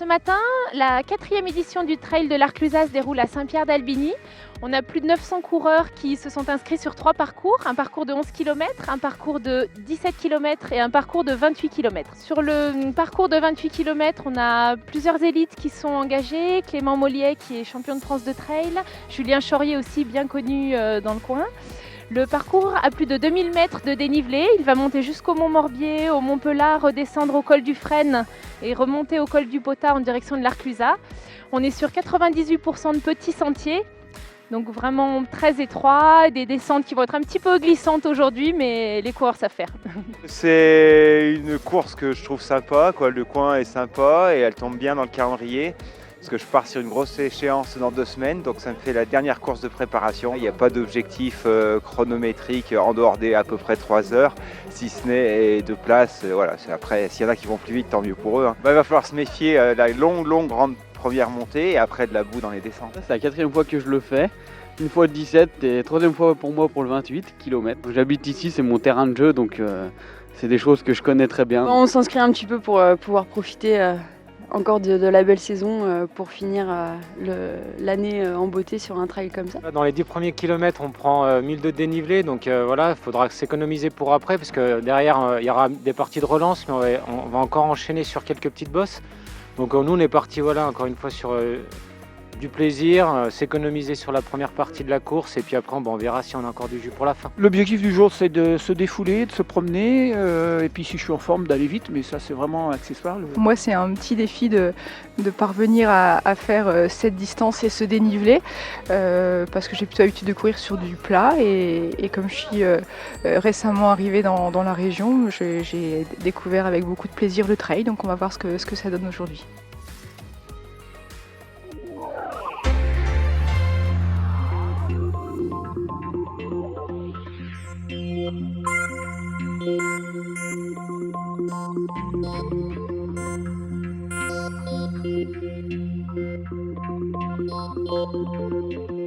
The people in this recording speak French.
matin, la 4e édition du Trail de l'Arclusaz se déroule à Saint-Pierre-d'Albigny. On a plus de 900 coureurs qui se sont inscrits sur 3 parcours, un parcours de 11 km, un parcours de 17 km et un parcours de 28 km. Sur le parcours de 28 km, on a plusieurs élites qui sont engagées, Clément Molliet qui est champion de France de trail, Julien Chaurier aussi bien connu dans le coin. Le parcours a plus de 2000 mètres de dénivelé, il va monter jusqu'au Mont Morbier, au Mont Pelat, redescendre au col du Frêne et remonter au col du Potat en direction de l'Arclusaz. On est sur 98% de petits sentiers, donc vraiment très étroits, des descentes qui vont être un petit peu glissantes aujourd'hui, mais les coureurs savent faire. C'est une course que je trouve sympa, quoi. Le coin est sympa et elle tombe bien dans le calendrier. Parce que je pars sur une grosse échéance dans 2 semaines, donc ça me fait la dernière course de préparation. Il n'y a pas d'objectif chronométrique en dehors des à peu près 3 heures, si ce n'est de place. Voilà. Après, s'il y en a qui vont plus vite, tant mieux pour eux. Hein. Il va falloir se méfier de la longue, grande première montée et après de la boue dans les descentes. C'est la 4e fois que je le fais. Une fois le 17 et 3e fois pour moi pour le 28 km. J'habite ici, c'est mon terrain de jeu, donc c'est des choses que je connais très bien. On s'inscrit un petit peu pour pouvoir profiter encore de la belle saison pour finir l'année en beauté sur un trail comme ça. Dans les 10 premiers kilomètres, on prend 1000 de dénivelé, donc voilà, il faudra s'économiser pour après, parce que derrière, il y aura des parties de relance, mais on va encore enchaîner sur quelques petites bosses. Donc nous, on est parti, voilà, encore une fois, sur du plaisir, s'économiser sur la première partie de la course, et puis après, on verra si on a encore du jus pour la fin. L'objectif du jour, c'est de se défouler, de se promener, et puis si je suis en forme, d'aller vite, mais ça, c'est vraiment accessoire. Moi, c'est un petit défi de parvenir à faire cette distance et ce dénivelé, parce que j'ai plutôt l'habitude de courir sur du plat, et comme je suis récemment arrivée dans la région, j'ai découvert avec beaucoup de plaisir le trail, donc on va voir ce que ça donne aujourd'hui. Thank you.